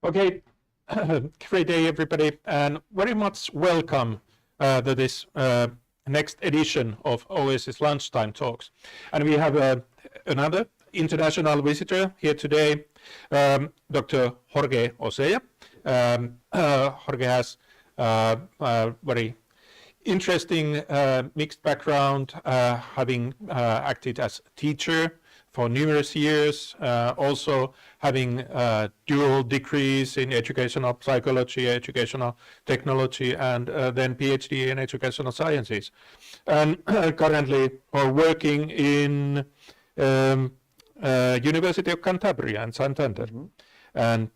Okay, great day everybody, and very much welcome to this next edition of OASIS Lunchtime Talks. And we have another international visitor here today, Dr. Jorge Oceja. Jorge has a very interesting mixed background, having acted as teacher for numerous years, also having dual degrees in educational psychology, educational technology, and then PhD in educational sciences. And currently working in University of Cantabria and Santander, and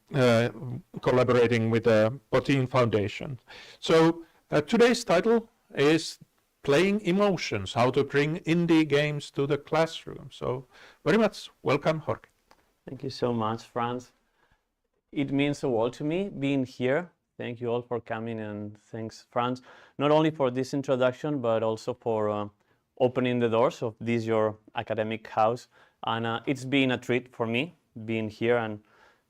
collaborating with the Botín Foundation. So today's title is Playing Emotions, How to Bring Indie Games to the Classroom. So very much welcome, Jorge. Thank you so much, Franz. It means the world to me being here. Thank you all for coming, and thanks, Franz, not only for this introduction, but also for opening the doors of this, your academic house. And it's been a treat for me being here. And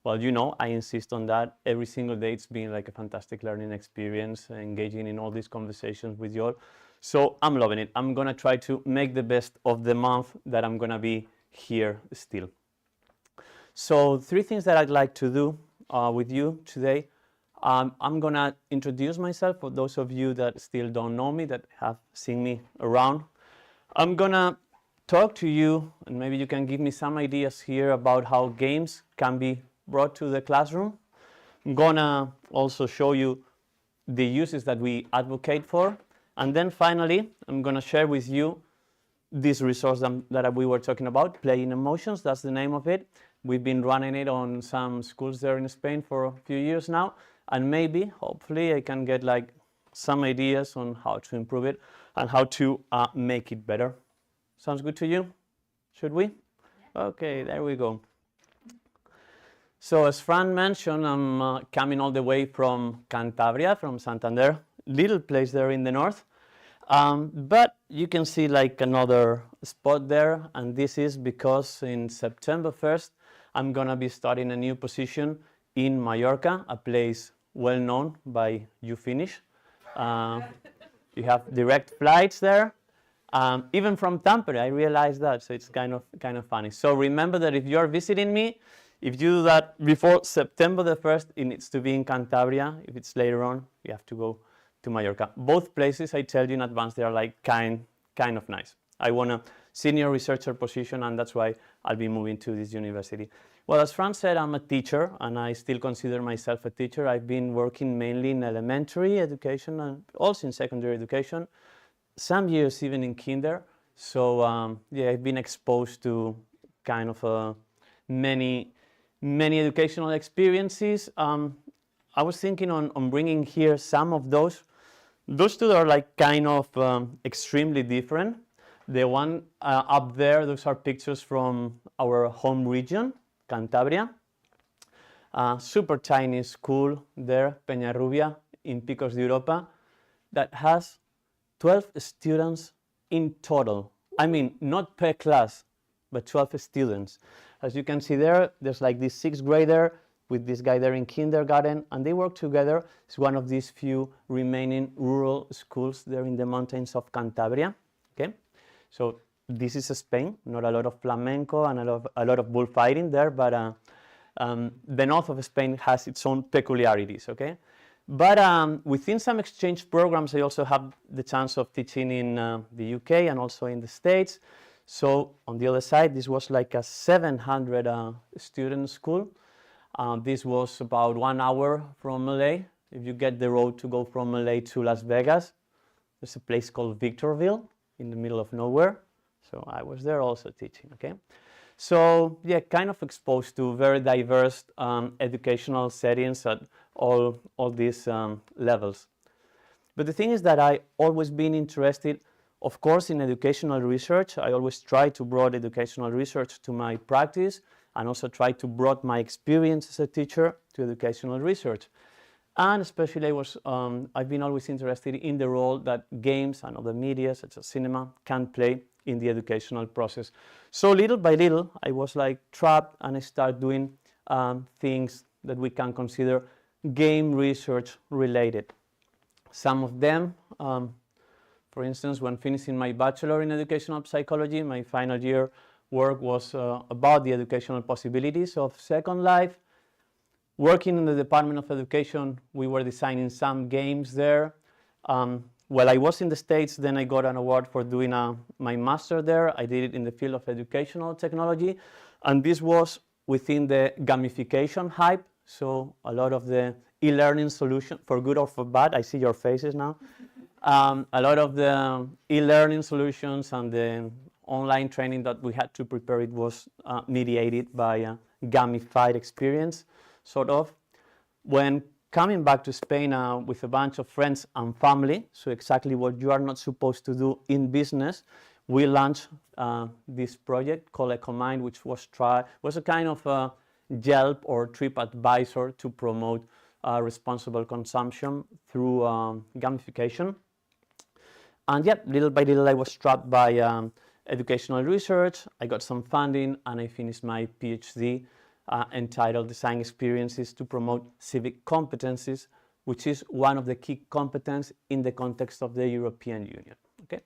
well, you know, I insist on that every single day. It's been like a fantastic learning experience, engaging in all these conversations with you all. So I'm loving it. I'm gonna try to make the best of the month that I'm gonna be here still. So 3 things that I'd like to do with you today. I'm gonna introduce myself for those of you that still don't know me, that have seen me around. I'm gonna talk to you, and maybe you can give me some ideas here about how games can be brought to the classroom. I'm gonna also show you the uses that we advocate for. And then finally, I'm going to share with you this resource that we were talking about, Playing Emotions. That's the name of it. We've been running it on some schools there in Spain for a few years now. And maybe, hopefully, I can get like some ideas on how to improve it and how to make it better. Sounds good to you? Should we? Yeah. Okay, there we go. So as Fran mentioned, I'm coming all the way from Cantabria, from Santander, little place there in the north. But you can see like another spot there, and this is because in September 1st, I'm gonna be starting a new position in Mallorca, a place well known by you Finnish. You have direct flights there, even from Tampere. I realized that, so it's kind of funny. So remember that if you're visiting me, if you do that before September the 1st, it needs to be in Cantabria. If it's later on, you have to go to Mallorca. Both places, I tell you in advance, they are like kind of nice. I want a senior researcher position, and that's why I'll be moving to this university. Well, as Franz said, I'm a teacher, and I still consider myself a teacher. I've been working mainly in elementary education and also in secondary education, some years even in kinder. So yeah, I've been exposed to kind of many educational experiences. I was thinking on bringing here some of those. Those two are like kind of extremely different. The one up there, those are pictures from our home region, Cantabria. Super tiny school there, Peñarrubia, in Picos de Europa, that has 12 students in total. I mean, not per class, but 12 students. As you can see there, there's like this 6th grader with this guy there in kindergarten, and they work together. It's one of these few remaining rural schools there in the mountains of Cantabria. Okay, so this is Spain. Not a lot of flamenco and a lot of bullfighting there, but the north of Spain has its own peculiarities. Okay, but within some exchange programs, I also have the chance of teaching in the UK and also in the States. So on the other side, this was like a 700 student school. This was about 1 hour from LA. If you get the road to go from LA to Las Vegas, there's a place called Victorville in the middle of nowhere. So I was there also teaching, okay? So yeah, kind of exposed to very diverse educational settings at all these levels. But the thing is that I always been interested, of course, in educational research. I always try to bring educational research to my practice, and also try to bring my experience as a teacher to educational research. And especially I've been always interested in the role that games and other media, such as cinema, can play in the educational process. So little by little, I was like trapped, and I started doing things that we can consider game research related. Some of them, for instance, when finishing my bachelor in educational psychology, my final year work was about the educational possibilities of Second Life. Working in the Department of Education, we were designing some games there. While I was in the States, then I got an award for doing my master there. I did it in the field of educational technology, and this was within the gamification hype. So a lot of the e-learning solution, for good or for bad, I see your faces now. A lot of the e-learning solutions and the online training that we had to prepare, it was mediated by a gamified experience, sort of. When coming back to Spain with a bunch of friends and family, so exactly what you are not supposed to do in business, we launched this project called EcoMind, which was a kind of Yelp or TripAdvisor to promote responsible consumption through gamification. And yep, little by little I was trapped by educational research. I got some funding, and I finished my PhD entitled Design Experiences to Promote Civic Competencies, which is one of the key competencies in the context of the European Union. Okay,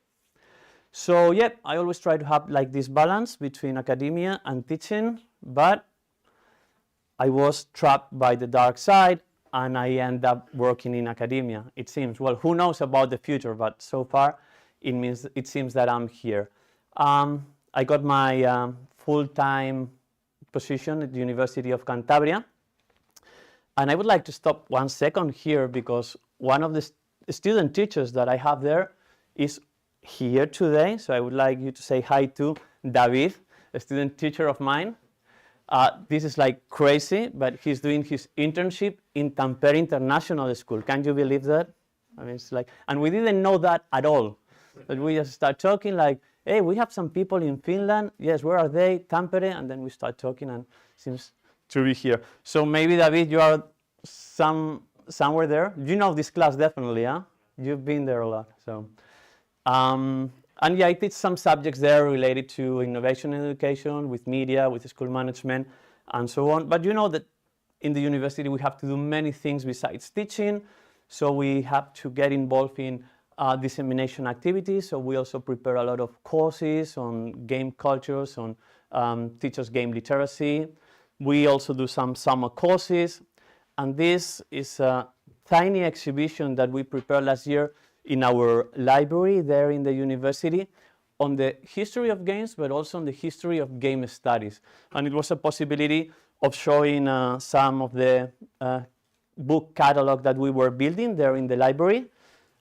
so yeah, I always try to have like this balance between academia and teaching, but I was trapped by the dark side, and I end up working in academia, it seems. Well, who knows about the future, but so far it seems that I'm here. I got my full-time position at the University of Cantabria. And I would like to stop 1 second here, because one of the student teachers that I have there is here today. So I would like you to say hi to David, a student teacher of mine. This is like crazy, but he's doing his internship in Tampere International School. Can you believe that? I mean, it's like, and we didn't know that at all. But we just start talking like, hey, we have some people in Finland. Yes, where are they? Tampere. And then we start talking, and seems to be here. So maybe, David, you are somewhere there. You know this class definitely, huh? You've been there a lot. So, and yeah, I teach some subjects there related to innovation in education, with media, with school management, and so on. But you know that in the university we have to do many things besides teaching. So we have to get involved in dissemination activities. So we also prepare a lot of courses on game cultures, on teachers' game literacy. We also do some summer courses. And this is a tiny exhibition that we prepared last year in our library there in the university on the history of games, but also on the history of game studies. And it was a possibility of showing some of the book catalog that we were building there in the library.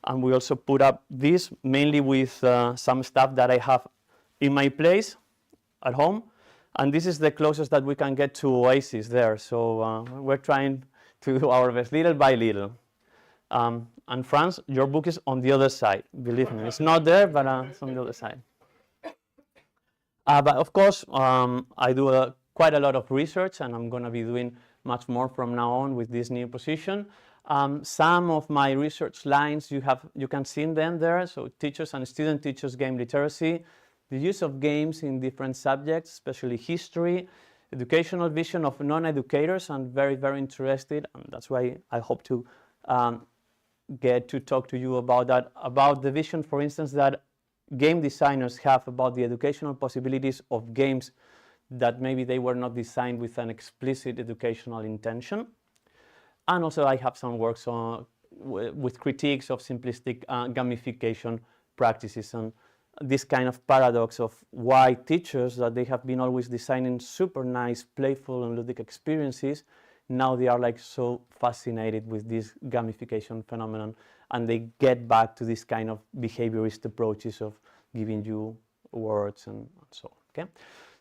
And we also put up this mainly with some stuff that I have in my place at home. And this is the closest that we can get to OASIS there. So we're trying to do our best little by little. And Franz, your book is on the other side, believe me. It's not there, but it's on the other side. But of course, I do quite a lot of research, and I'm going to be doing much more from now on with this new position. Some of my research lines, you can see them there. So teachers and student teachers game literacy, the use of games in different subjects, especially history, educational vision of non-educators. I'm very, very interested, and that's why I hope to get to talk to you about that, about the vision, for instance, that game designers have about the educational possibilities of games that maybe they were not designed with an explicit educational intention. And also I have some works on, with critiques of simplistic gamification practices, and this kind of paradox of why teachers that they have been always designing super nice, playful and ludic experiences, now they are like so fascinated with this gamification phenomenon, and they get back to this kind of behaviorist approaches of giving you words and so on. Okay,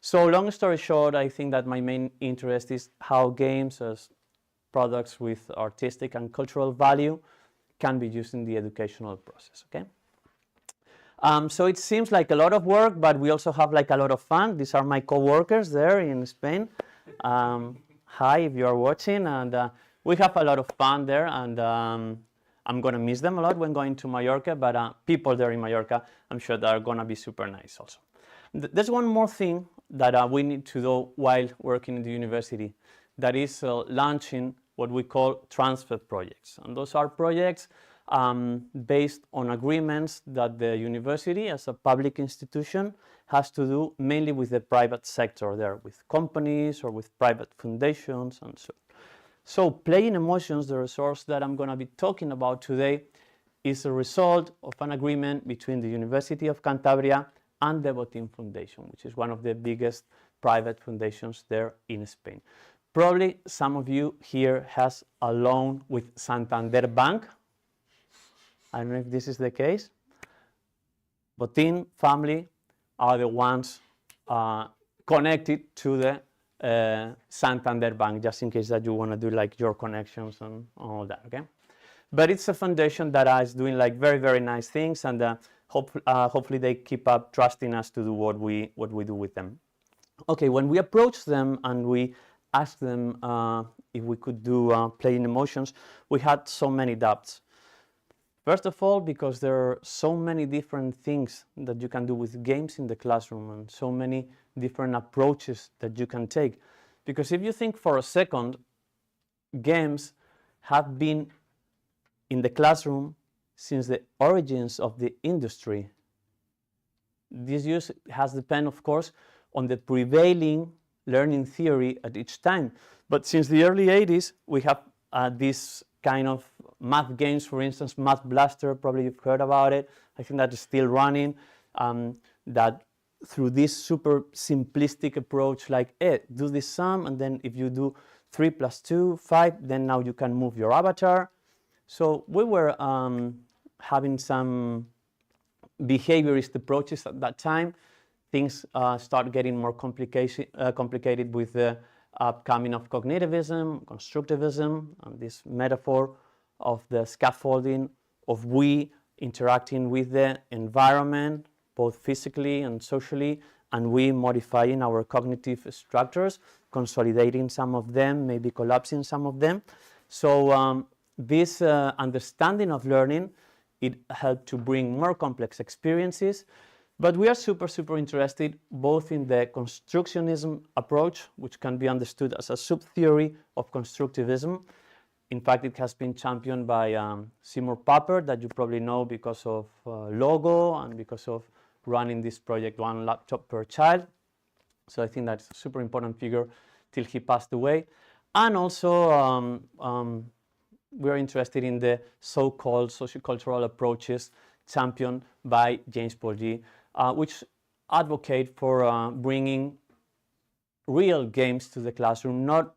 so long story short, I think that my main interest is how games as products with artistic and cultural value can be used in the educational process. Okay, so it seems like a lot of work, but we also have like a lot of fun. These are my co-workers there in Spain. Hi, if you are watching, and we have a lot of fun there, and I'm going to miss them a lot when going to Mallorca, but people there in Mallorca, I'm sure they are going to be super nice also. There's one more thing that we need to do while working in the university, that is launching what we call transfer projects. And those are projects based on agreements that the university as a public institution has to do mainly with the private sector there, with companies or with private foundations and so on. So Playing Emotions, the resource that I'm going to be talking about today, is a result of an agreement between the University of Cantabria and the Botín Foundation, which is one of the biggest private foundations there in Spain. Probably some of you here has a loan with Santander Bank. I don't know if this is the case. Botín family are the ones connected to the Santander Bank, just in case that you want to do like your connections and all that, okay? But it's a foundation that is doing like very, very nice things, and hopefully they keep up trusting us to do what we do with them. Okay, when we approached them and we asked them if we could do Playing Emotions, we had so many doubts. First of all, because there are so many different things that you can do with games in the classroom and so many different approaches that you can take. Because if you think for a second, games have been in the classroom since the origins of the industry. This use has depended, of course, on the prevailing learning theory at each time. But since the early 80s, we have this kind of math games, for instance, Math Blaster, probably you've heard about it. I think that is still running, that through this super simplistic approach, like, do this sum, and then if you do 3 + 2, 5, then now you can move your avatar. So we were having some behaviorist approaches at that time. Things start getting more complicated with the upcoming of cognitivism, constructivism, and this metaphor of the scaffolding of we interacting with the environment, both physically and socially, and we modifying our cognitive structures, consolidating some of them, maybe collapsing some of them. So this understanding of learning, it helped to bring more complex experiences. But we are super, super interested both in the constructionism approach, which can be understood as a sub-theory of constructivism. In fact, it has been championed by Seymour Papert, that you probably know because of Logo and because of running this project, One Laptop Per Child. So I think that's a super important figure till he passed away. And also we're interested in the so-called sociocultural approaches championed by James Polgy, which advocate for bringing real games to the classroom, not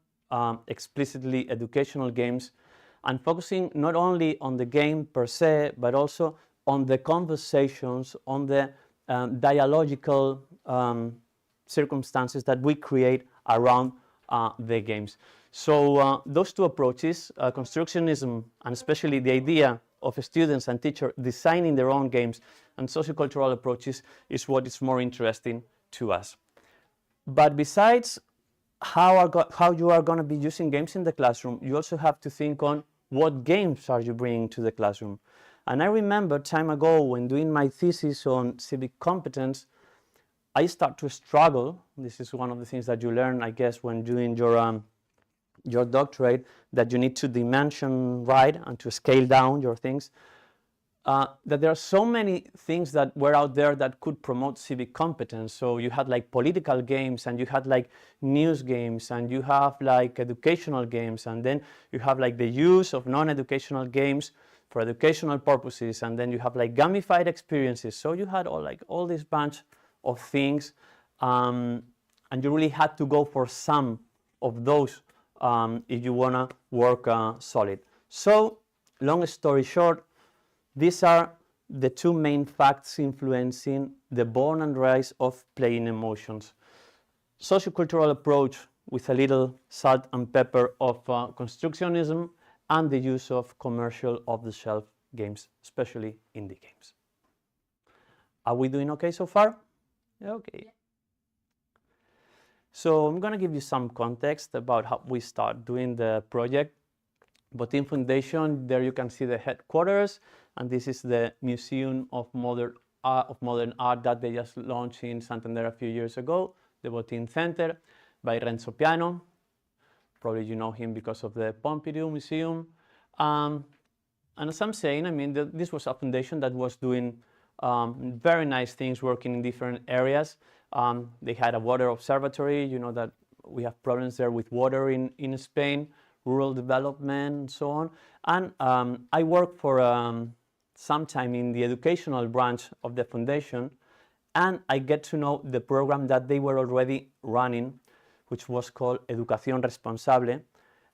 explicitly educational games, and focusing not only on the game per se, but also on the conversations, on the dialogical circumstances that we create around the games. So those two approaches, constructionism and especially the idea of students and teachers designing their own games, and sociocultural approaches, is what is more interesting to us. But besides how you are going to be using games in the classroom, you also have to think on what games are you bringing to the classroom. And I remember time ago when doing my thesis on civic competence, I start to struggle. This is one of the things that you learn, I guess, when doing your doctorate, that you need to dimension right and to scale down your things. That there are so many things that were out there that could promote civic competence. So you had like political games, and you had like news games, and you have like educational games, and then you have like the use of non-educational games for educational purposes, and then you have like gamified experiences. So you had all this bunch of things, and you really had to go for some of those if you want to work solid. So long story short, these are the two main facts influencing the born and rise of Playing Emotions. Sociocultural approach with a little salt and pepper of constructionism, and the use of commercial off-the-shelf games, especially indie games. Are we doing okay so far? Okay. So I'm going to give you some context about how we start doing the project. Botín Foundation, there you can see the headquarters, and this is the Museum of Modern Art that they just launched in Santander a few years ago, the Botín Center by Renzo Piano. Probably you know him because of the Pompidou Museum. And as I'm saying, I mean, this was a foundation that was doing very nice things, working in different areas. They had a water observatory. You know that we have problems there with water in Spain, rural development, and so on. And I worked for some time in the educational branch of the foundation, and I get to know the program that they were already running, which was called Educación Responsable.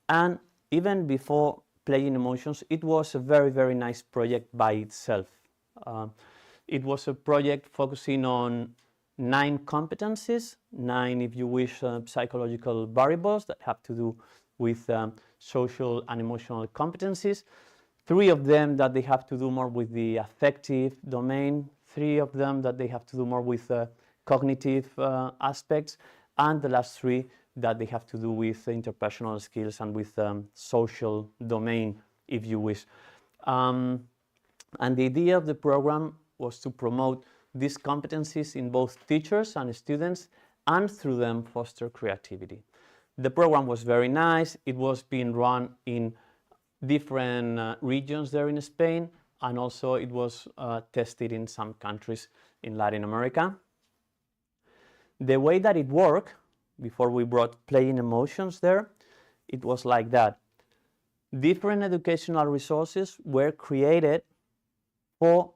And even before Playing Emotions, it was a very, very nice project by itself. It was a project focusing on 9 competencies, 9, if you wish, psychological variables that have to do with social and emotional competencies. 3 of them that they have to do more with the affective domain, 3 of them that they have to do more with cognitive aspects, and the last 3 that they have to do with interpersonal skills and with social domain, if you wish. And the idea of the program was to promote these competencies in both teachers and students, and through them foster creativity. The program was very nice. It was being run in different regions there in Spain, and also it was tested in some countries in Latin America. The way that it worked, before we brought Playing Emotions there, it was like that. Different educational resources were created for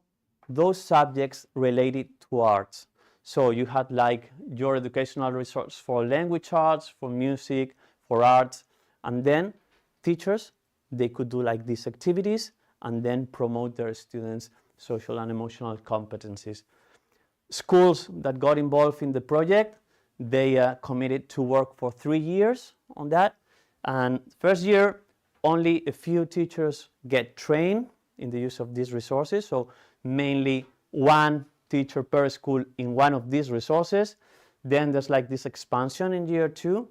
those subjects related to arts. So you had like your educational resource for language arts, for music, for arts, and then teachers, they could do like these activities and then promote their students' social and emotional competencies. Schools that got involved in the project, they committed to work for 3 years on that. And first year, only a few teachers get trained in the use of these resources. So mainly 1 teacher per school in one of these resources. Then there's like this expansion in year 2.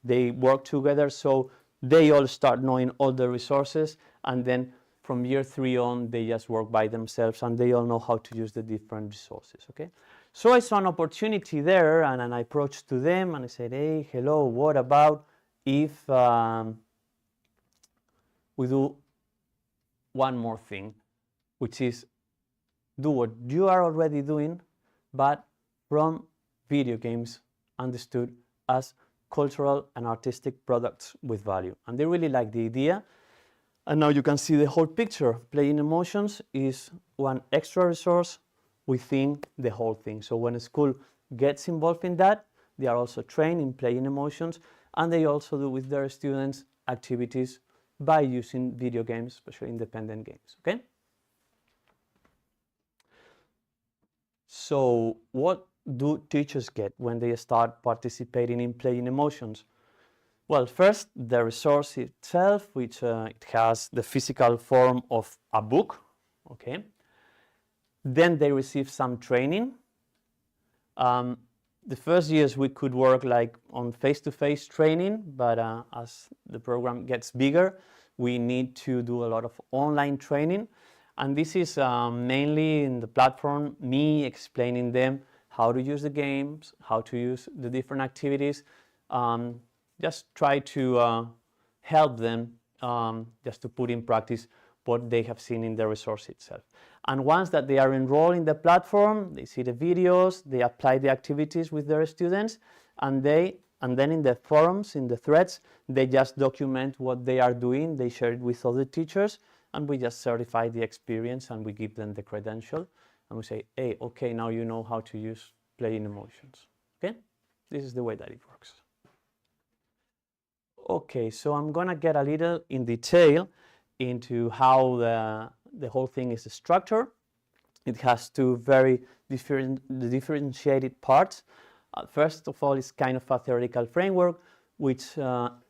They work together, so they all start knowing all the resources. And then from year 3 on, they just work by themselves and they all know how to use the different resources, okay? So I saw an opportunity there, and I approached to them and I said, hey, hello, what about if we do one more thing, which is do what you are already doing, but from video games understood as cultural and artistic products with value. And they really like the idea. And now you can see the whole picture. Playing Emotions is one extra resource within the whole thing. So when a school gets involved in that, they are also trained in Playing Emotions, and they also do with their students activities by using video games, especially independent games, okay? So what do teachers get when they start participating in Playing Emotions? Well, first, the resource itself, which it has the physical form of a book, okay? Then they receive some training. The first years we could work like on face-to-face training, but as the program gets bigger, we need to do a lot of online training. And this is mainly in the platform, me explaining them how to use the games, how to use the different activities, just try to help them just to put in practice what they have seen in the resource itself. And once that they are enrolled in the platform, they see the videos, they apply the activities with their students, and then in the forums, in the threads, they just document what they are doing, they share it with other teachers, and we just certify the experience and we give them the credential, and we say, hey, okay, now you know how to use Playing Emotions, okay? This is the way that it works. Okay, so I'm gonna get a little in detail into how the whole thing is structured. It has 2 very differentiated parts. First of all, it's kind of a theoretical framework which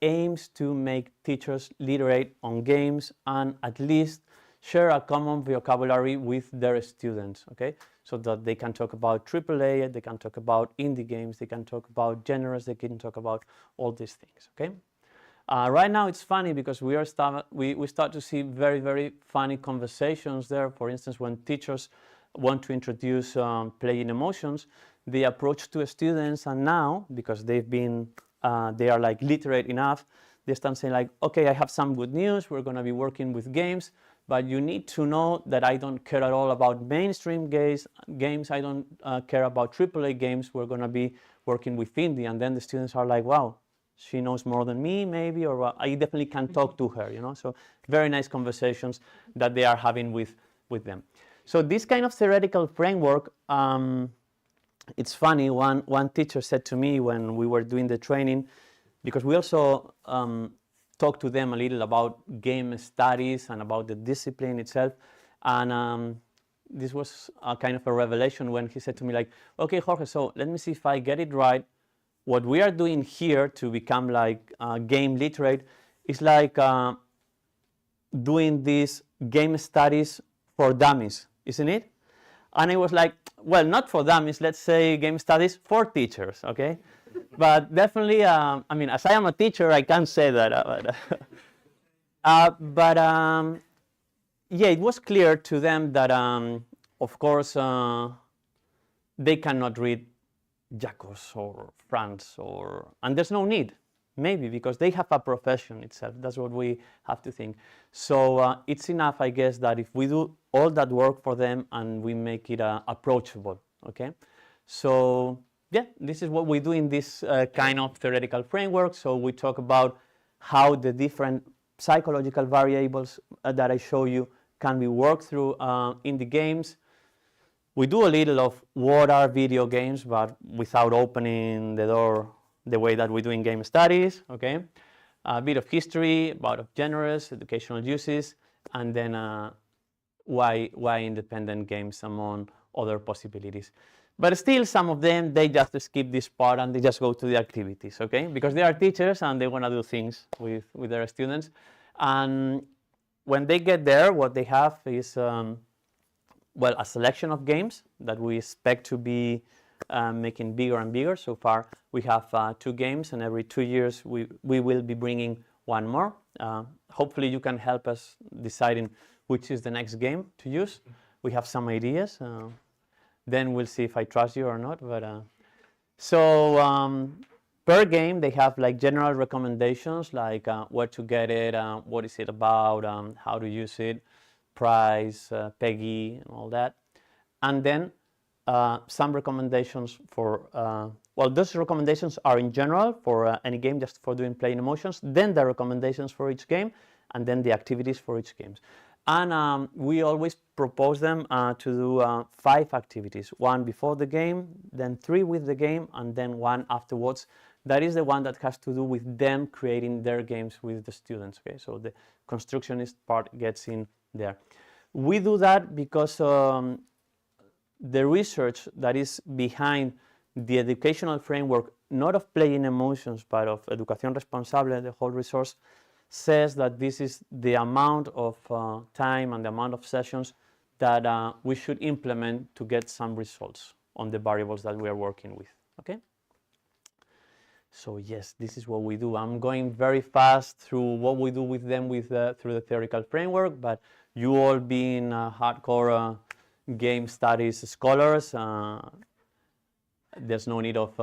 aims to make teachers literate on games and at least share a common vocabulary with their students, okay? So that they can talk about AAA, they can talk about indie games, they can talk about genres, they can talk about all these things, okay? Right now it's funny because we start to see very, very funny conversations there. For instance, when teachers want to introduce playing emotions, they approach to students, and now, because they are like literate enough, they start saying like, okay, I have some good news, we're going to be working with games, but you need to know that I don't care at all about mainstream games, I don't care about AAA games, we're going to be working with indie. And then the students are like, wow, she knows more than me maybe, or I definitely can talk to her, you know. So very nice conversations that they are having with them. So this kind of theoretical framework, it's funny, one teacher said to me when we were doing the training, because we also talked to them a little about game studies and about the discipline itself, and this was a kind of a revelation when he said to me like, okay, Jorge, so let me see if I get it right. What we are doing here to become like game literate is like doing these game studies for dummies, isn't it? And I was like, well, not for dummies, let's say game studies for teachers, okay? But definitely, I mean, as I am a teacher, I can't say that. Yeah, it was clear to them that, of course, they cannot read Jacobs or Franz, and there's no need, maybe, because they have a profession itself. That's what we have to think. So it's enough, I guess, that if we do all that work for them and we make it approachable, okay? So yeah, this is what we do in this kind of theoretical framework. So we talk about how the different psychological variables that I show you can be worked through in the games. We do a little of what are video games, but without opening the door the way that we do in game studies, okay? A bit of history, about of genres, educational uses, and then why independent games among other possibilities. But still, some of them, they just skip this part and they just go to the activities, okay? Because they are teachers and they want to do things with their students. And when they get there, what they have is, well, a selection of games that we expect to be making bigger and bigger. So far, we have 2 games, and every 2 years, we will be bringing one more. Hopefully, you can help us deciding which is the next game to use. We have some ideas. Then we'll see if I trust you or not. But per game, they have like general recommendations, like where to get it, what is it about, how to use it, price, PEGI, and all that. And then some recommendations for, well, those recommendations are in general for any game, just for doing playing emotions. Then the recommendations for each game, and then the activities for each game. And we always propose them to do 5 activities, 1 before the game, then 3 with the game, and then 1 afterwards. That is the one that has to do with them creating their games with the students, okay? So the constructionist part gets in there. We do that because the research that is behind the educational framework, not of playing emotions, but of Educación Responsable, the whole resource, says that this is the amount of time and the amount of sessions that we should implement to get some results on the variables that we are working with, okay? So yes, this is what we do. I'm going very fast through what we do with them through the theoretical framework, but you all being hardcore game studies scholars, there's no need of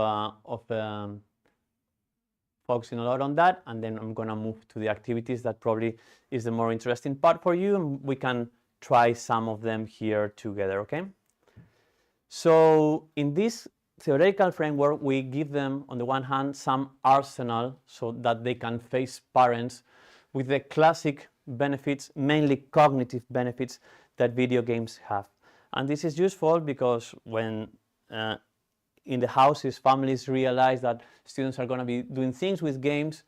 focusing a lot on that. And then I'm going to move to the activities that probably is the more interesting part for you, and we can try some of them here together, okay? So in this theoretical framework, we give them, on the one hand, some arsenal so that they can face parents with the classic benefits, mainly cognitive benefits, that video games have. And this is useful because when in the houses, families realize that students are going to be doing things with games,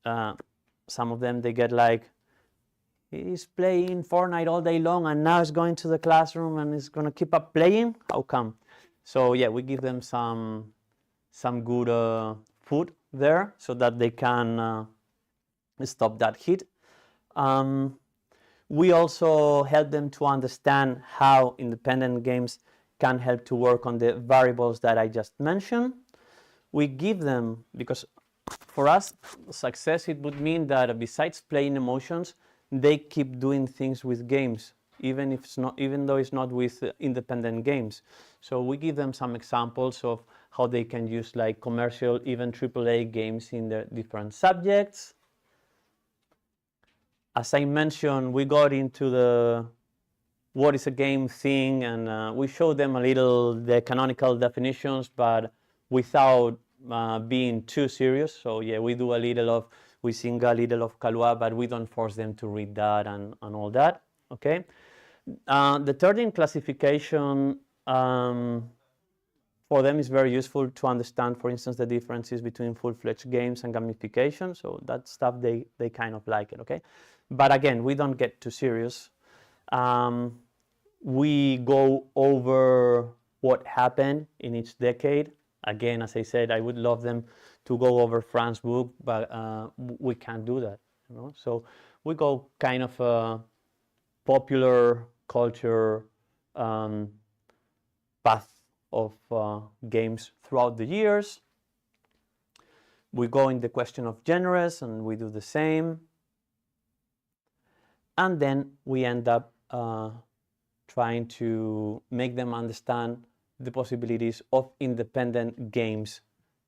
some of them, they get like, he's playing Fortnite all day long and now he's going to the classroom and he's going to keep up playing? How come? So yeah, we give them some good food there so that they can stop that hit. We also help them to understand how independent games can help to work on the variables that I just mentioned. We give them, because for us, success, it would mean that besides playing emotions, they keep doing things with games, even though it's not with independent games. So we give them some examples of how they can use like commercial, even AAA games in their different subjects. As I mentioned, we got into the what is a game thing, and we showed them a little the canonical definitions, but without being too serious. So yeah, we sing a little of Kalua, but we don't force them to read that and all that, okay? The third classification for them is very useful to understand, for instance, the differences between full-fledged games and gamification. So that stuff, they kind of like it, okay? But again, we don't get too serious. We go over what happened in each decade. Again, as I said, I would love them to go over Fran's book, but we can't do that, you know? So we go kind of a popular culture path of games throughout the years. We go in the question of genres, and we do the same. And then we end up trying to make them understand the possibilities of independent games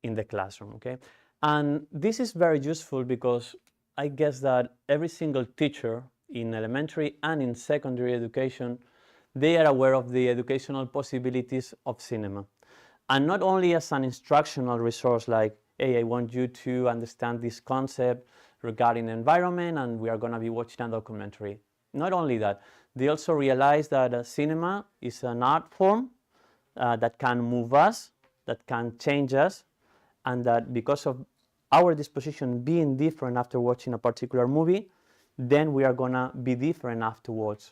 in the classroom, okay? And this is very useful because I guess that every single teacher in elementary and in secondary education, they are aware of the educational possibilities of cinema. And not only as an instructional resource like, hey, I want you to understand this concept regarding the environment and we are going to be watching a documentary. Not only that, they also realize that cinema is an art form that can move us, that can change us, and that because of our disposition being different after watching a particular movie, then we are going to be different afterwards.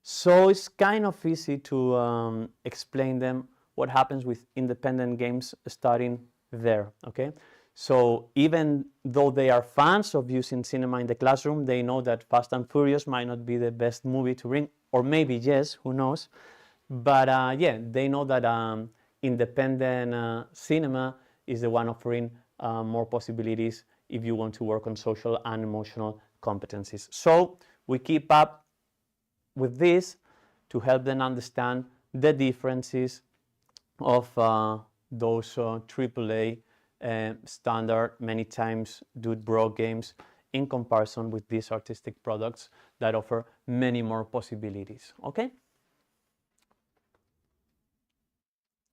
So it's kind of easy to explain them what happens with independent games starting there, okay? So even though they are fans of using cinema in the classroom, they know that Fast and Furious might not be the best movie to bring, or maybe yes, who knows? But yeah, they know that independent cinema is the one offering more possibilities if you want to work on social and emotional competencies. So we keep up with this to help them understand the differences of those AAA standard, many times dude bro games in comparison with these artistic products that offer many more possibilities, okay?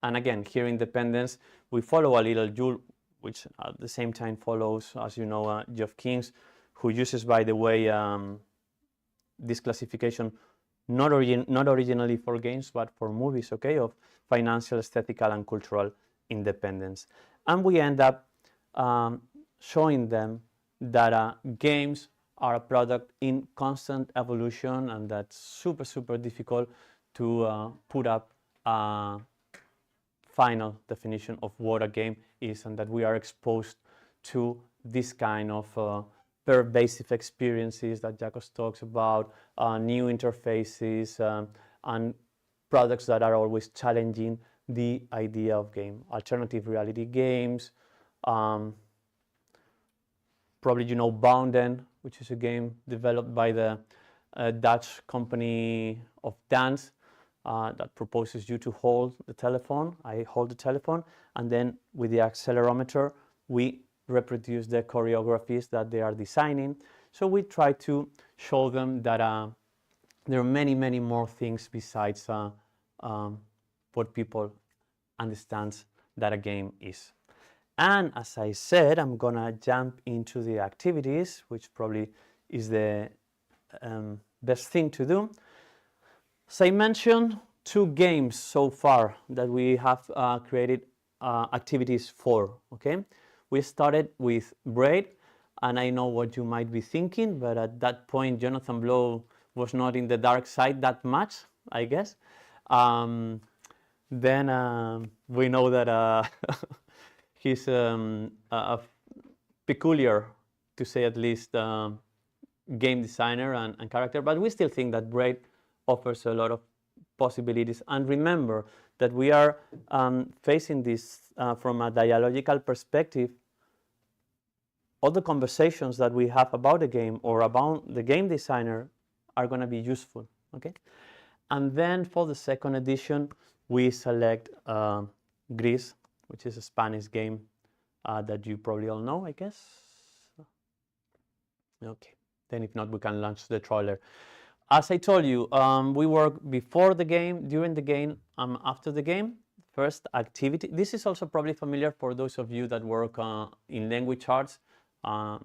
And again, here in Dependence, we follow a little Joule, which at the same time follows, as you know, Geoff Kings, who uses, by the way, this classification not originally for games, but for movies, okay, of financial, aesthetical, and cultural independence. And we end up showing them that games are a product in constant evolution, and that's super, super difficult to put up a final definition of what a game is, and that we are exposed to this kind of pervasive experiences that Jacobs talks about, new interfaces, and products that are always challenging the idea of game. Alternative reality games, probably you know Bounden, which is a game developed by the Dutch company of dance that proposes you to hold the telephone. I hold the telephone, and then with the accelerometer, we reproduce the choreographies that they are designing. So we try to show them that there are many, many more things besides what people understand that a game is. And as I said, I'm gonna jump into the activities, which probably is the best thing to do. As I mentioned, 2 games so far that we have created activities for, okay? We started with Braid, and I know what you might be thinking, but at that point, Jonathan Blow was not in the dark side that much, I guess. Then we know that he's a peculiar, to say at least, game designer and character, but we still think that Braid offers a lot of possibilities. And remember that we are facing this from a dialogical perspective all the conversations that we have about the game or about the game designer are going to be useful, okay? And then for the second edition, we select Gris, which is a Spanish game that you probably all know, I guess. Okay, then if not, we can launch the trailer. As I told you, we work before the game, during the game, after the game. First activity. This is also probably familiar for those of you that work in language arts.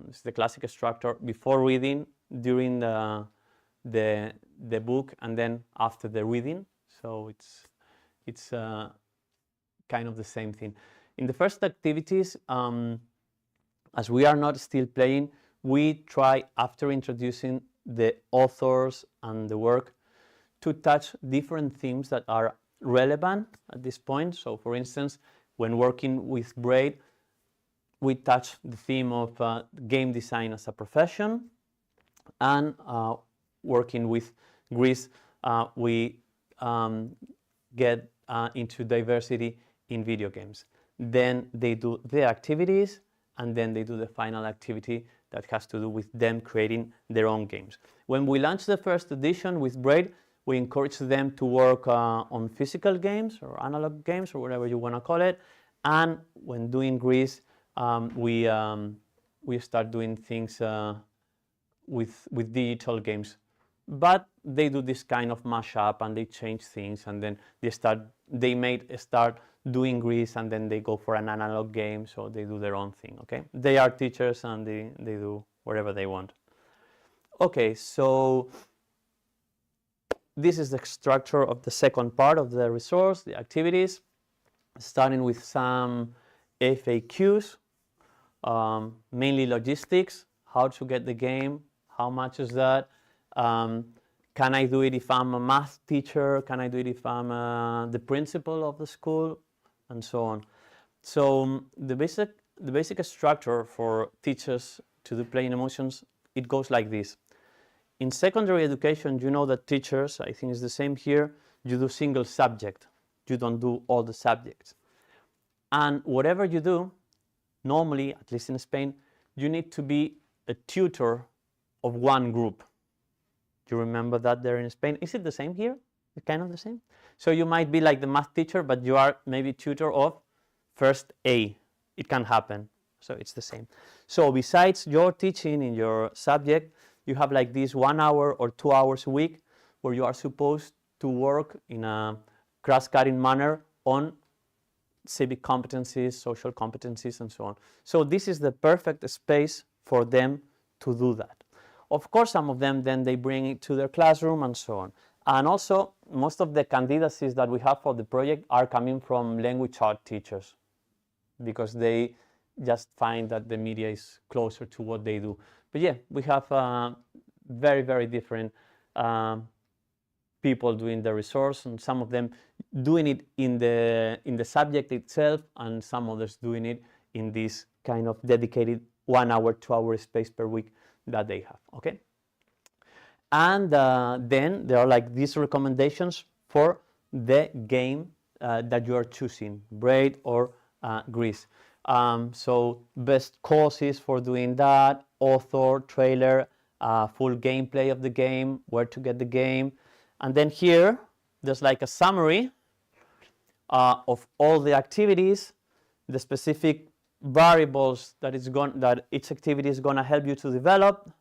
It's the classic structure: before reading, during the book, and then after the reading. So it's kind of the same thing. In the first activities, as we are not still playing, we try, after introducing the authors and the work, to touch different themes that are relevant at this point. So for instance, when working with Braid, we touch the theme of game design as a profession, and working with Gris, we get into diversity in video games. Then they do the activities, and then they do the final activity that has to do with them creating their own games. When we launched the first edition with Braid, we encourage them to work on physical games or analog games or whatever you want to call it. And when doing Gris, we start doing things with digital games. But they do this kind of mashup and they change things, and then they start doing Gris, and then they go for an analog game, so they do their own thing, okay? They are teachers and they do whatever they want. Okay, so this is the structure of the second part of the resource, the activities, starting with some FAQs, mainly logistics, how to get the game, how much is that, can I do it if I'm a math teacher, can I do it if I'm the principal of the school, and so on. So the basic structure for teachers to do playing emotions, it goes like this. In secondary education, you know that teachers, I think it's the same here, you do single subject. You don't do all the subjects. And whatever you do, normally, at least in Spain, you need to be a tutor of one group. Do you remember that there in Spain? Is it the same here? It's kind of the same? So you might be like the math teacher, but you are maybe tutor of first A. It can happen. So it's the same. So besides your teaching in your subject, you have like this 1 hour or 2 hours a week where you are supposed to work in a cross-cutting manner on civic competencies, social competencies, and so on. So this is the perfect space for them to do that. Of course, some of them then they bring it to their classroom and so on. And also, most of the candidacies that we have for the project are coming from language art teachers, because they just find that the media is closer to what they do. But yeah, we have very, very different people doing the resource, and some of them doing it in the subject itself, and some others doing it in this kind of dedicated 1 hour, 2 hour space per week that they have, okay? And then there are like these recommendations for the game that you are choosing, Braid or Gris. So best courses for doing that, author, trailer, full gameplay of the game, where to get the game. And then here, there's like a summary of all the activities, the specific variables that each activity is going to help you to develop,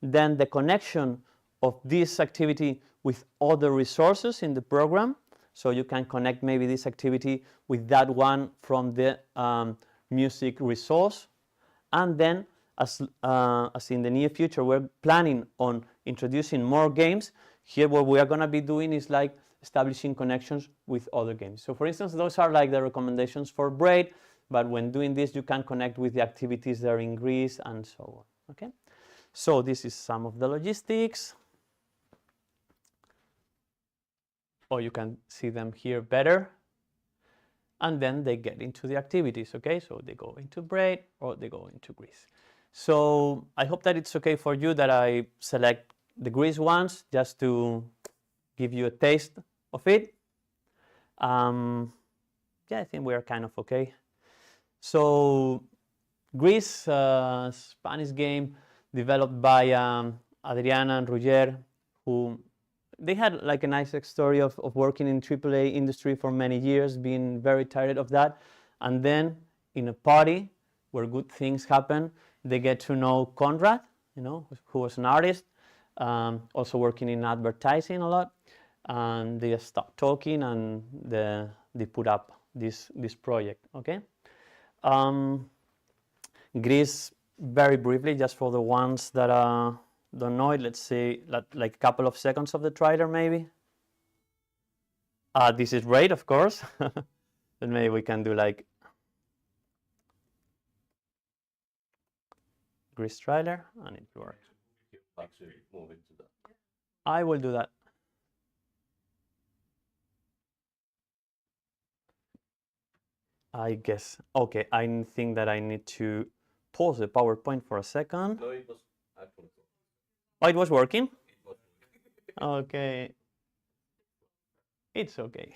then the connection of this activity with other resources in the program. So you can connect maybe this activity with that one from the music resource. And then as in the near future, we're planning on introducing more games. Here what we are going to be doing is like establishing connections with other games. So for instance, those are like the recommendations for Braid, but when doing this, you can connect with the activities there in Greece and so on, okay? So this is some of the logistics. Or you can see them here better. And then they get into the activities, okay? So they go into Braid or they go into Greece. So I hope that it's okay for you that I select the Greece ones just to give you a taste of it. Yeah, I think we are kind of okay. So Greece, Spanish game developed by Adriana and Roger, who they had like a nice story of working in AAA industry for many years, being very tired of that. And then in a party where good things happen, they get to know Conrad, who was an artist, also working in advertising a lot. And they start talking and they put up this project, okay? Greece, very briefly, just for the ones that don't know it, let's say like a couple of seconds of the trailer maybe. This is great, of course. But maybe we can do like Greece trailer and it works. Actually move into that. I will do that. I guess. Okay, I think that I need to pause the PowerPoint for a second. No, it was actually. Oh, it was working? It was. Okay. It's okay.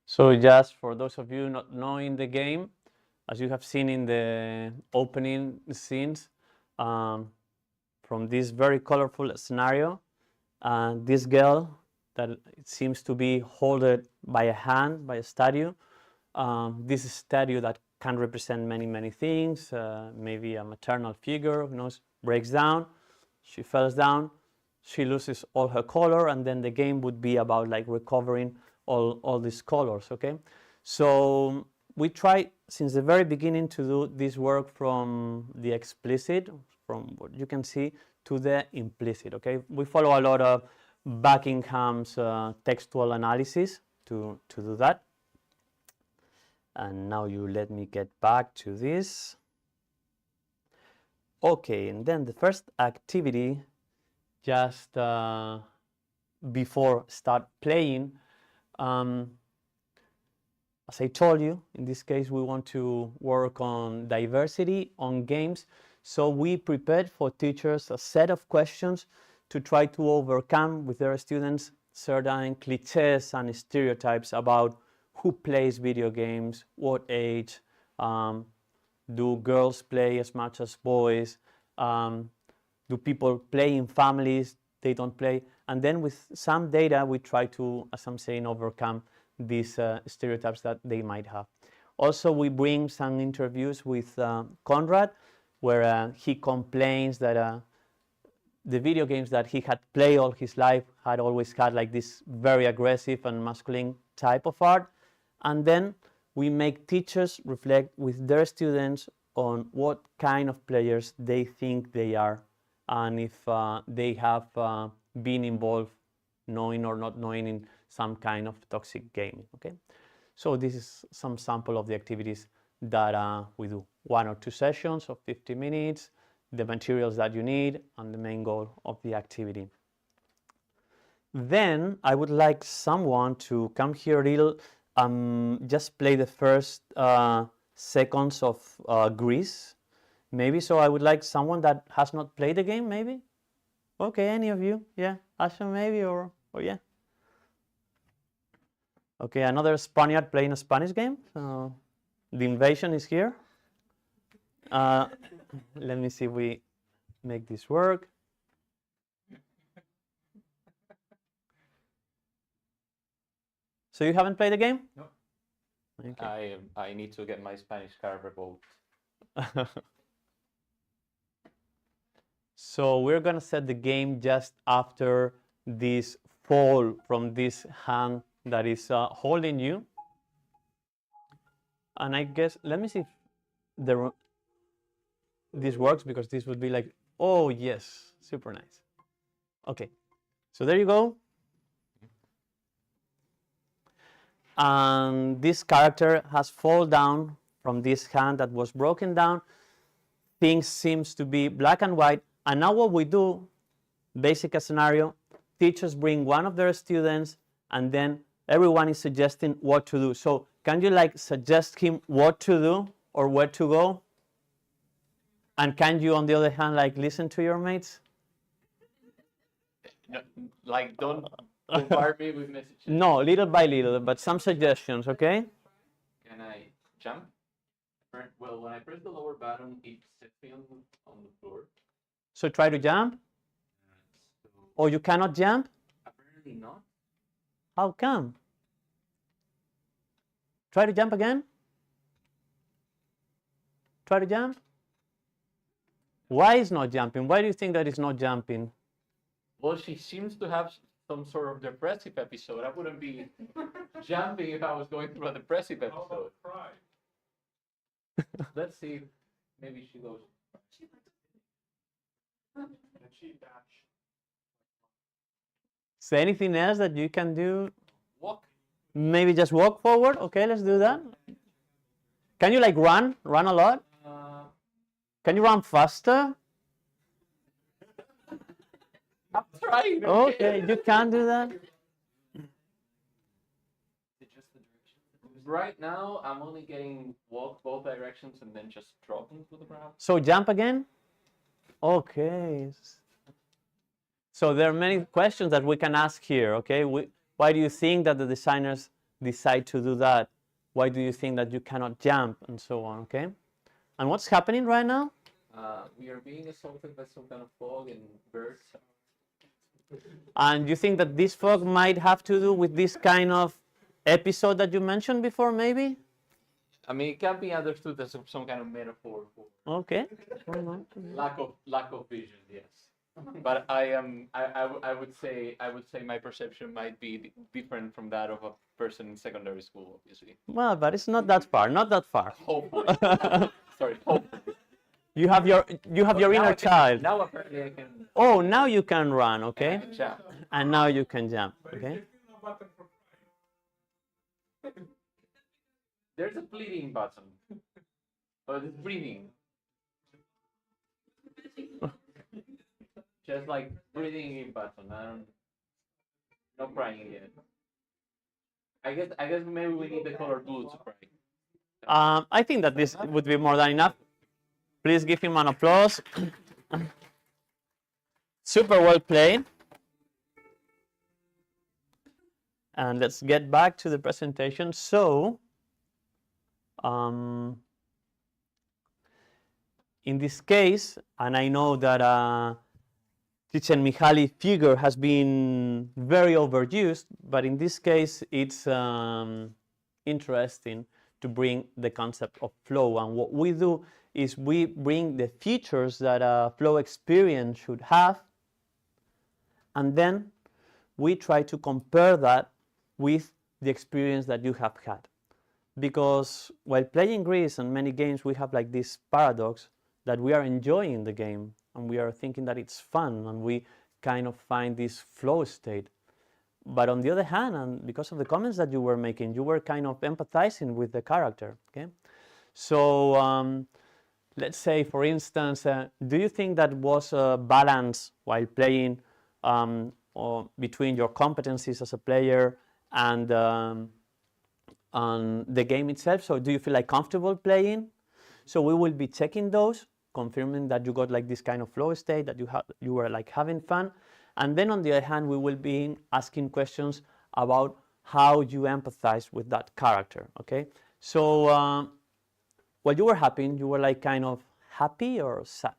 So just for those of you not knowing the game, as you have seen in the opening scenes, from this very colorful scenario, this girl that it seems to be held by a hand, by a statue, this statue that can represent many, many things, maybe a maternal figure, who knows, breaks down, she falls down, she loses all her color, and then the game would be about like recovering all these colors, okay? So we try since the very beginning to do this work from the explicit, from what you can see, to the implicit, okay? We follow a lot of Buckingham's textual analysis to do that. And now you let me get back to this. Okay, and then the first activity, just before start playing, as I told you, in this case we want to work on diversity on games, so we prepared for teachers a set of questions to try to overcome with their students certain cliches and stereotypes about who plays video games, what age, do girls play as much as boys, do people play in families, they don't play, and then with some data we try to, as I'm saying, overcome these stereotypes that they might have. Also, we bring some interviews with Conrad, where he complains that the video games that he had played all his life had always had like this very aggressive and masculine type of art. And then we make teachers reflect with their students on what kind of players they think they are, and if they have been involved, knowing or not knowing, in some kind of toxic gaming, okay? So this is some sample of the activities that we do. 1 or 2 sessions of 50 minutes, the materials that you need, and the main goal of the activity. Then I would like someone to come here a little, just play the first seconds of Greece, maybe. So I would like someone that has not played the game, maybe. Okay, any of you? Yeah, Asha maybe, or yeah. Okay, another Spaniard playing a Spanish game. The invasion is here. Let me see if we make this work. So you haven't played the game? No. Okay. I need to get my Spanish card revoked. So we're gonna set the game just after this fall from this hand that is holding you. And I guess, let me see if this works, because this would be like, oh yes, super nice. Okay, so there you go. And this character has fallen down from this hand that was broken down. Things seems to be black and white. And now what we do, basic scenario, teachers bring one of their students and then everyone is suggesting what to do. So can you like suggest him what to do or where to go? And can you, on the other hand, like listen to your mates? No, like, don't bombard me with messages. No, little by little, but some suggestions, okay? Can I jump? Well, when I press the lower button, it sets me on the floor. So try to jump? So Or you cannot jump? apparently not. How come? Try to jump again? Try to jump? Why is not jumping? Why do you think that it's not jumping? Well, she seems to have some sort of depressive episode. I wouldn't be jumping if I was going through a depressive episode. Let's see. Maybe she goes. Is there anything else that you can do? Walk. Maybe just walk forward? Okay, let's do that. Can you like run? Run a lot? Can you run faster? I'm trying. Okay, you can do that. Right now, I'm only getting walk both directions and then just dropping to the ground. So jump again? Okay. So there are many questions that we can ask here, okay? Why do you think that the designers decide to do that? Why do you think that you cannot jump and so on, okay? And what's happening right now? We are being assaulted by some kind of fog and birds. And you think that this fog might have to do with this kind of episode that you mentioned before, maybe? I mean, it can be understood as some kind of metaphor for Okay. lack of vision. Yes, but I would say my perception might be different from that of a person in secondary school, obviously. Well, but it's not that far, not that far. Hopefully. Sorry. Hopefully. You have your inner child. Now apparently I can. Oh, now you can run, okay? I can jump. And now you can jump, okay? There's a bleeding button. But it's breathing. Just like breathing in button. No crying yet. I guess maybe we need the color blue to cry. I think that this would be more than enough. Please give him an applause. Super well played. And let's get back to the presentation. So, in this case, and I know that teacher Mihaly figure has been very overused, but in this case, it's interesting to bring the concept of flow. And what we do is we bring the features that a flow experience should have, and then we try to compare that with the experience that you have had. Because while playing Greece and many games, we have like this paradox that we are enjoying the game and we are thinking that it's fun and we kind of find this flow state. But on the other hand, and because of the comments that you were making, you were kind of empathizing with the character, okay? So let's say, for instance, do you think that was a balance while playing or between your competencies as a player and the game itself? So do you feel like comfortable playing? So we will be checking those, confirming that you got like this kind of flow state, that you were like having fun. And then on the other hand, we will be asking questions about how you empathize with that character, okay? So while you were happy, you were like kind of happy or sad?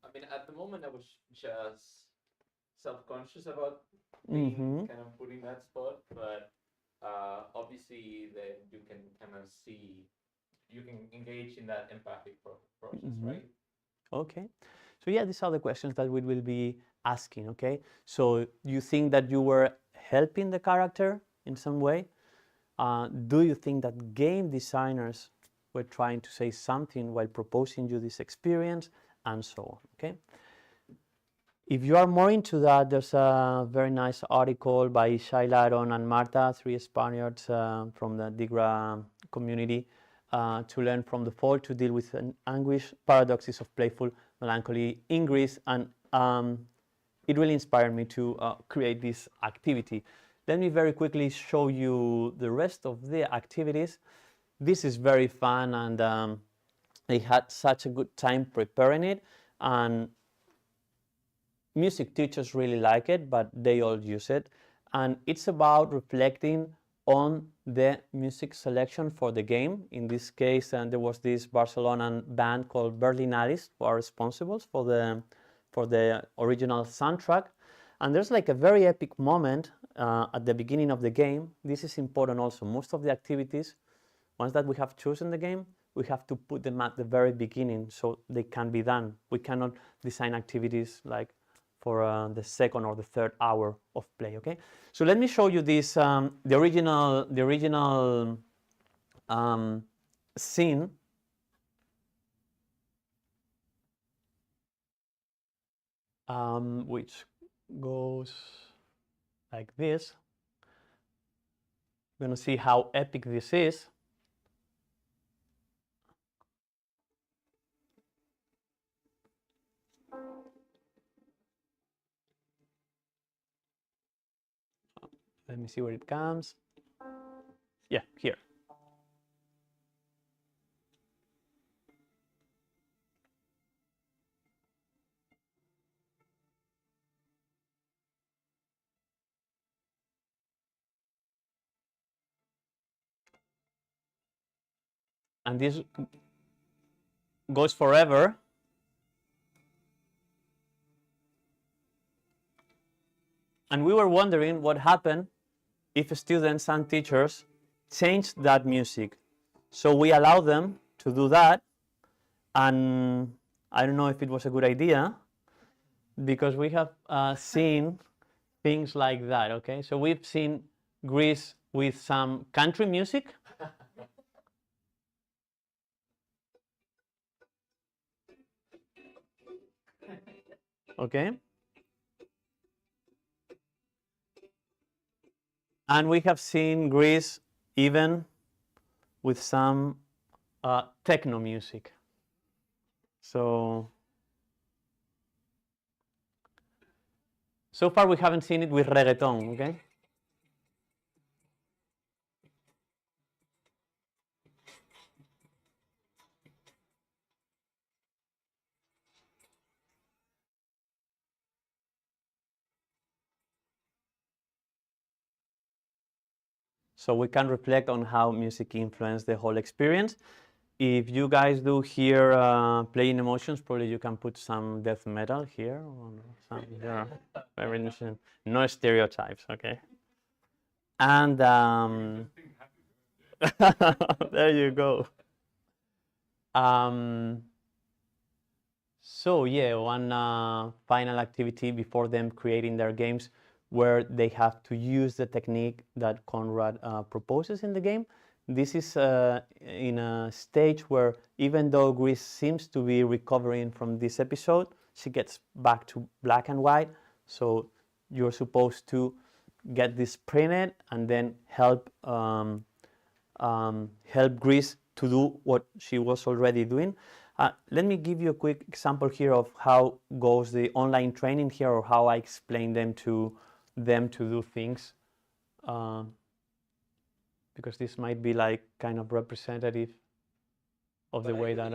I mean, at the moment I was just self-conscious about being kind of put in that spot, but obviously that you can kind of see, you can engage in that empathic process, right? Okay. So yeah, these are the questions that we will be asking, okay? So you think that you were helping the character in some way? Do you think that game designers were trying to say something while proposing you this experience? and so on. Okay. If you are more into that, there's a very nice article by Shaila, Aaron, and Marta, 3 Spaniards from the DIGRA community, to learn from the fall to deal with an anguish, paradoxes of playful melancholy in Greece, and it really inspired me to create this activity. Let me very quickly show you the rest of the activities. This is very fun, and they had such a good time preparing it, and music teachers really like it, but they all use it. And it's about reflecting on the music selection for the game. In this case, there was this Barcelonan band called Berlinaris who are responsible for the original soundtrack. And there's like a very epic moment at the beginning of the game. This is important also. Most of the activities, once that we have chosen the game, we have to put them at the very beginning so they can be done. We cannot design activities like for the second or the third hour of play. Okay, so let me show you this the original scene. Which goes like this. We're going to see how epic this is. Let me see where it comes. Yeah, here. And this goes forever. And we were wondering what happened if students and teachers changed that music. So we allowed them to do that, and I don't know if it was a good idea, because we have seen things like that. Okay, so we've seen Greece with some country music. Okay, and we have seen Greece even with some techno music. So far we haven't seen it with reggaeton. Okay. So we can reflect on how music influenced the whole experience. If you guys do hear playing emotions, probably you can put some death metal here. Or some, yeah, very interesting. No stereotypes, okay? And there you go. So yeah, one final activity before them creating their games, where they have to use the technique that Conrad proposes in the game. This is in a stage where, even though Greece seems to be recovering from this episode, she gets back to black and white. So you're supposed to get this printed and then help Greece to do what she was already doing. Let me give you a quick example here of how goes the online training here, or how I explain them to do things, because this might be like kind of representative of the way that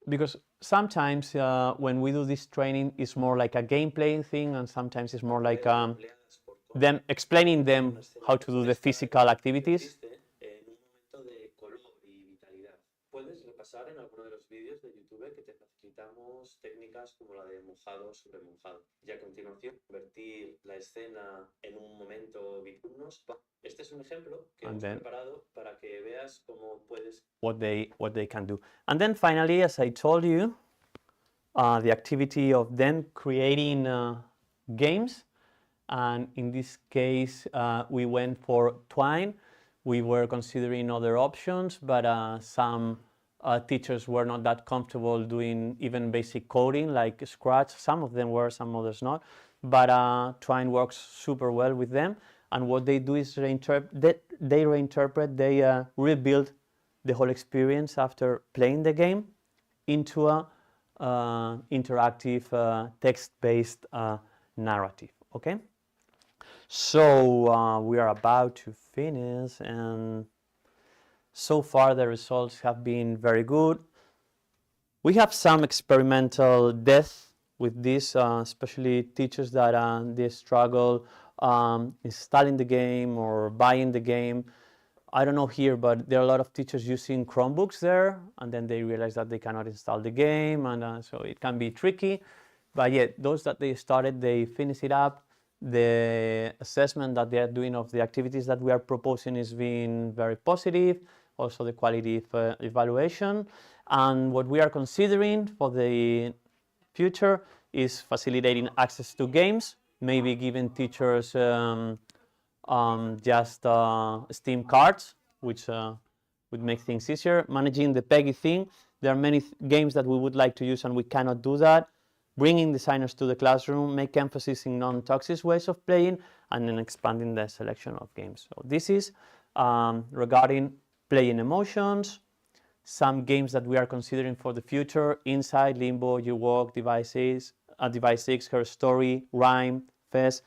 because sometimes when we do this training, it's more like a gameplay thing, and sometimes it's more like them explaining them how to do the physical activities. Puedes repasar en alguno de los vídeos de YouTube que te facilitamos técnicas como la de mojado sobre mojado. Y a continuación, convertir la escena en un momento biturnos. Este es un ejemplo que hemos preparado para que veas cómo puedes. What they can do. And then finally, as I told you, the activity of them creating games. And in this case, we went for Twine. We were considering other options, but some teachers were not that comfortable doing even basic coding like Scratch. Some of them were, some others not. But Twine works super well with them. And what they do is they rebuild the whole experience after playing the game into a interactive text-based narrative. Okay. So we are about to finish, and so far the results have been very good. We have some experimental depth with this, especially teachers that they struggle installing the game or buying the game. I don't know here, but there are a lot of teachers using Chromebooks there, and then they realize that they cannot install the game, and so it can be tricky. But yet, those that they started, they finish it up. The assessment that they are doing of the activities that we are proposing is being very positive. Also, the quality of evaluation. And what we are considering for the future is facilitating access to games, maybe giving teachers just Steam cards, which would make things easier. Managing the PEGI thing. There are many games that we would like to use and we cannot do that. Bringing designers to the classroom, make emphasis in non-toxic ways of playing, and then expanding the selection of games. So this is regarding playing emotions. Some games that we are considering for the future: Inside, Limbo, You Walk, Device 6, Her Story, Rhyme, Fez.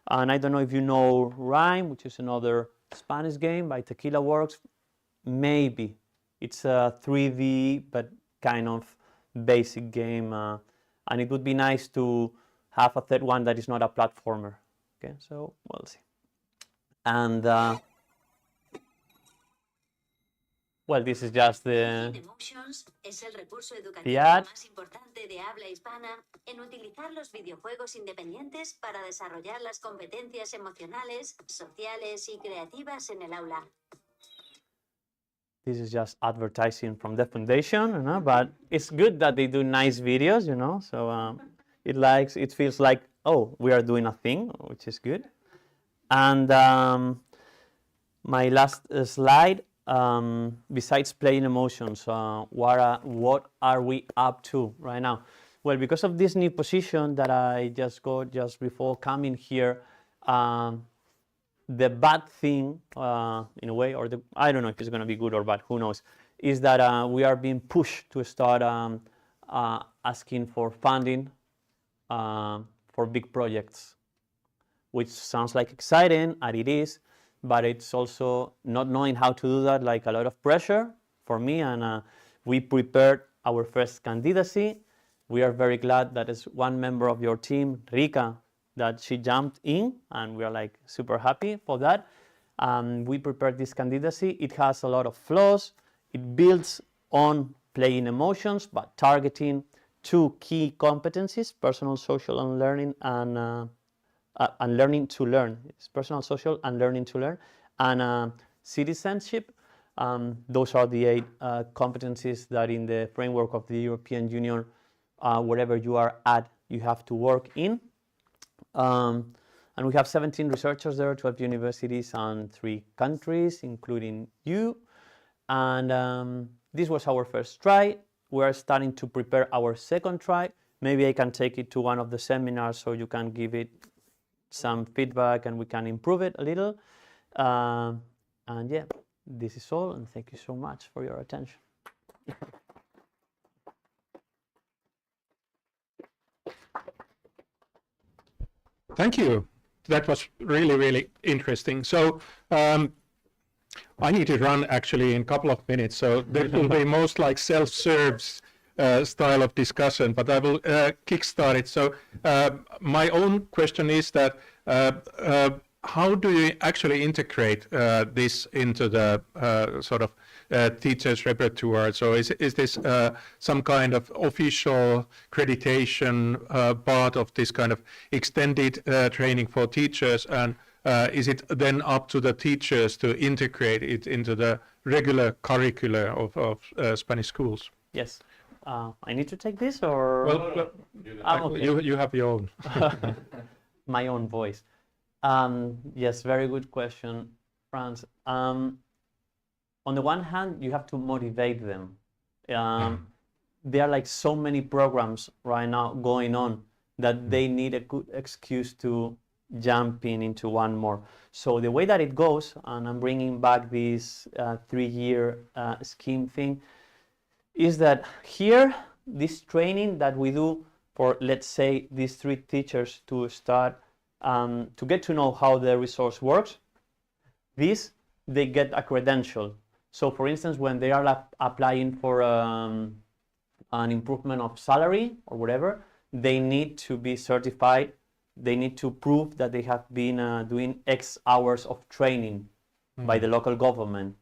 And I don't know if you know Rhyme, which is another Spanish game by Tequila Works. Maybe. It's a 3D, but kind of basic game. And it would be nice to have a third one that is not a platformer. Okay, so we'll see. And well, this is just the Emotions es el recurso the educativo ad. más importante de habla hispana en utilizar los videojuegos independientes para desarrollar las competencias emocionales, sociales y creativas en el aula. This is just advertising from the foundation, you know, but it's good that they do nice videos, you know, so it feels like, oh, we are doing a thing, which is good. And my last slide, besides playing emotions, what are we up to right now? Well, because of this new position that I just got just before coming here, the bad thing, in a way, or I don't know if it's going to be good or bad, who knows, is that we are being pushed to start asking for funding for big projects, which sounds like exciting, and it is, but it's also not knowing how to do that, like a lot of pressure for me, and we prepared our first candidacy. We are very glad that is one member of your team, Rika, that she jumped in, and we are like super happy for that. We prepared this candidacy. It has a lot of flaws. It builds on playing emotions, but targeting two key competencies: personal, social, and learning, and learning to learn. It's personal, social, and learning to learn, and citizenship. Those are the 8 competencies that in the framework of the European Union, wherever you are at, you have to work in. And we have 17 researchers there, 12 universities and 3 countries, including you. And this was our first try. We are starting to prepare our second try. Maybe I can take it to one of the seminars so you can give it some feedback and we can improve it a little. And yeah, this is all, and thank you so much for your attention. Thank you. That was really, really interesting. So I need to run actually in a couple of minutes, so there will be most like self-serve style of discussion, but I will kickstart it. So my own question is that how do you actually integrate this into the sort of teacher's repertoire? So is this some kind of official accreditation part of this kind of extended training for teachers, and is it then up to the teachers to integrate it into the regular curricula of Spanish schools? Yes. I need to take this, or? Well, okay. you have your own. My own voice. Yes, very good question, Franz. On the one hand, you have to motivate them. there are like so many programs right now going on that they need a good excuse to jump into one more. So the way that it goes, and I'm bringing back this 3-year scheme thing, is that here, this training that we do for, let's say, these 3 teachers to start, to get to know how the resource works, they get a credential. So for instance, when they are applying for an improvement of salary or whatever, they need to be certified. They need to prove that they have been doing X hours of training by the local government.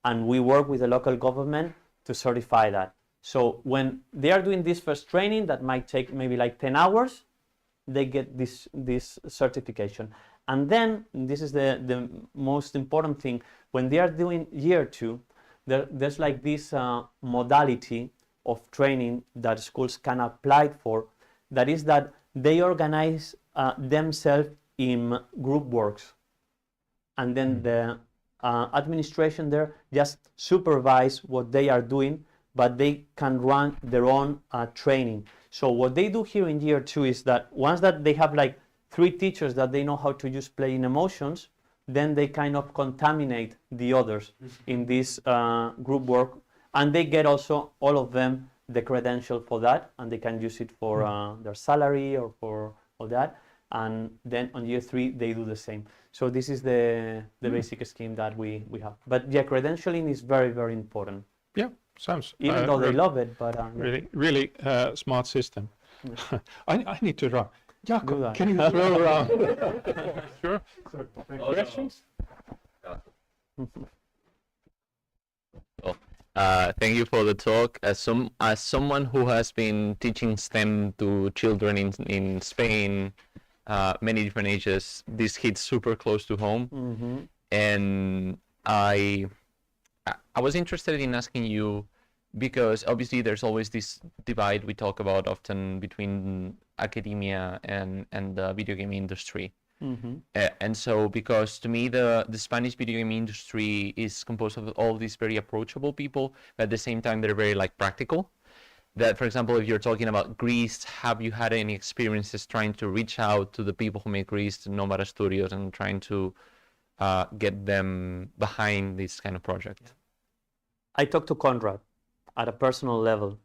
And we work with the local government to certify that. So when they are doing this first training that might take maybe like 10 hours, they get this certification. And then, this is the most important thing, when they are doing year 2, there's like this modality of training that schools can apply for, that is that they organize themselves in group works. And then the administration there just supervise what they are doing, but they can run their own training. So what they do here in year 2 is that once that they have like 3 teachers that they know how to use playing emotions, then they kind of contaminate the others in this group work, and they get also, all of them, the credential for that, and they can use it for their salary or for all that. And then on year 3 they do the same. So this is the basic scheme that we have. But yeah, credentialing is very, very important. Yeah, sounds Even though they love it, but really smart system. I need to run. Jakob, that. can you throw around? Sure. Questions? Well, thank you for the talk. As someone who has been teaching STEM to children in Spain, many different ages, this hits super close to home. And I was interested in asking you, because obviously there's always this divide we talk about often between academia and the video game industry. And so, because to me the Spanish video game industry is composed of all these very approachable people, but at the same time they're very like practical. That, for example, if you're talking about Greece, have you had any experiences trying to reach out to the people who make Greece, to Nomada Studios, and trying to get them behind this kind of project? I talked to Conrad at a personal level,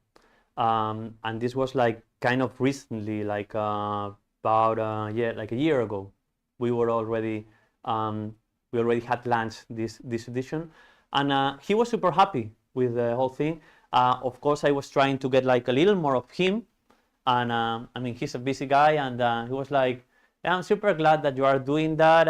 and this was like kind of recently, like about like a year ago. We were already had launched this edition, and he was super happy with the whole thing. Of course, I was trying to get like a little more of him, and I mean, he's a busy guy, and he was like, yeah, I'm super glad that you are doing that.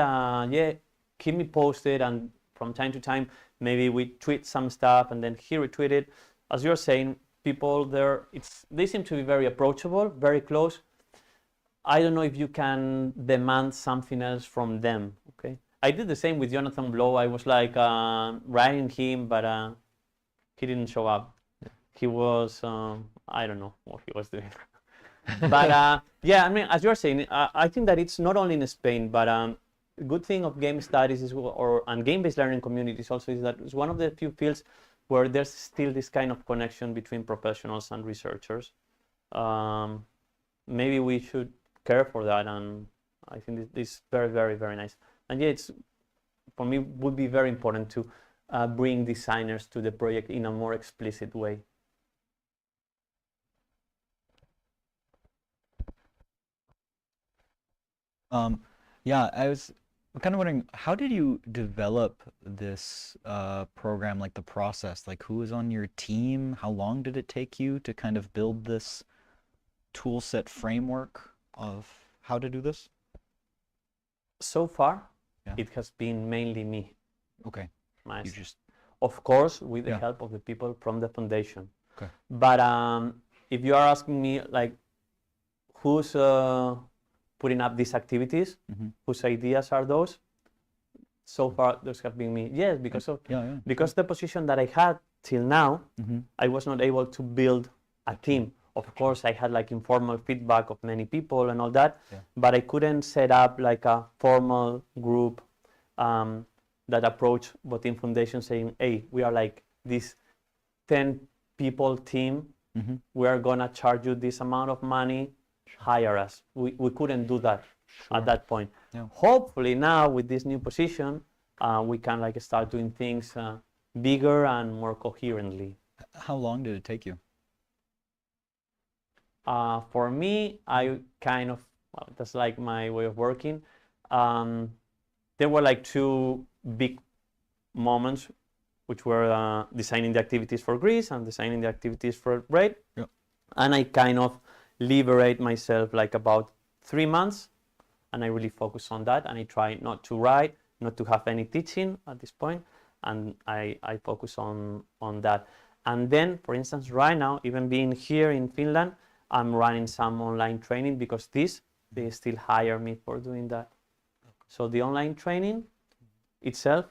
Yeah, keep me posted, and from time to time, maybe we tweet some stuff, and then he retweeted. As you're saying, people there, they seem to be very approachable, very close. I don't know if you can demand something else from them. Okay, I did the same with Jonathan Blow. I was like writing him, but he didn't show up. He was, I don't know what he was doing. But yeah, I mean, as you're saying, I think that it's not only in Spain, but the good thing of game studies is, and game-based learning communities also, is that it's one of the few fields where there's still this kind of connection between professionals and researchers. Maybe we should care for that, and I think this is very, very, very nice. And yeah, it's, for me, would be very important to bring designers to the project in a more explicit way. Yeah, I was kind of wondering, how did you develop this program, like the process? Like, who was on your team? How long did it take you to kind of build this tool set framework of how to do this? So far, Yeah. it has been mainly me. Okay. You just, Of course, with the Yeah. help of the people from the foundation. Okay. But if you are asking me, like, who's putting up these activities, whose ideas are those? So far, those have been me. Yes, because of because the position that I had till now, I was not able to build a team. Of course, I had like informal feedback of many people and all that, but I couldn't set up like a formal group that approach Botín Foundation saying, hey, we are like these 10 people team, we are gonna charge you this amount of money, hire us. We couldn't do that at that point. Yeah. Hopefully now with this new position, we can like start doing things bigger and more coherently. How long did it take you? For me, I kind of, well, that's like my way of working. There were like two big moments, which were designing the activities for Greece and designing the activities for Braid. Yeah. And I kind of liberate myself like about 3 months, and I really focus on that, and I try not to write, not to have any teaching at this point, and I focus on that. And then, for instance, right now, even being here in Finland, I'm running some online training because they still hire me for doing that. So the online training itself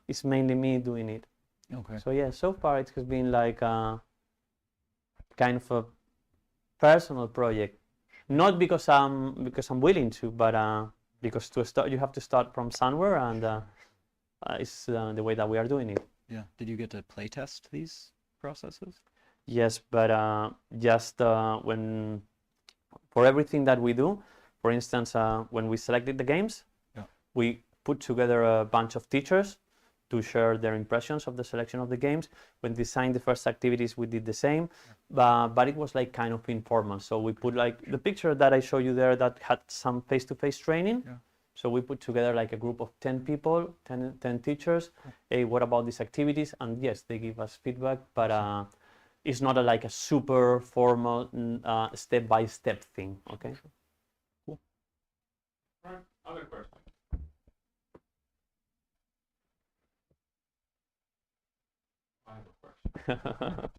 is mainly me doing it. Okay. So yeah, so far it has been like a kind of a personal project, not because I'm willing to, but because to start you have to start from somewhere, and it's the way that we are doing it. Yeah. Did you get to play test these processes? Yes, but just when for everything that we do, for instance, when we selected the games, we put together a bunch of teachers to share their impressions of the selection of the games. When designed the first activities, we did the same, but it was like kind of informal. So we put like the picture that I show you there that had some face-to-face training. Yeah. So we put together like a group of 10 people, 10 teachers. Hey, what about these activities? And yes, they give us feedback, but it's not like a super formal step-by-step thing, okay? Cool. Right. Other question. I have a question.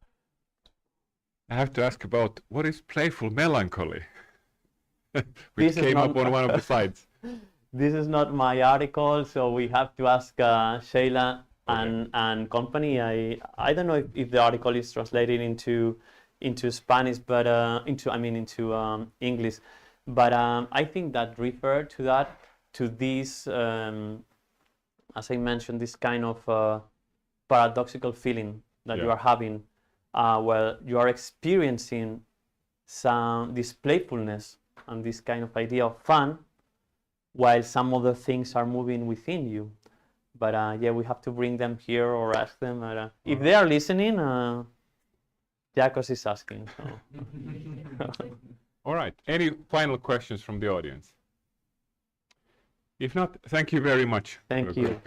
I have to ask about what is playful melancholy, which came up on one of the slides. This is not my article, so we have to ask Sheila and company. I don't know if the article is translated into Spanish, but into English. But I think that referred to that, to this, as I mentioned, this kind of paradoxical feeling that you are having, where you are experiencing this playfulness and this kind of idea of fun, while some other things are moving within you. But yeah, we have to bring them here or ask them. If they are listening, Jakos is asking. So. All right. Any final questions from the audience? If not, thank you very much. Thank you.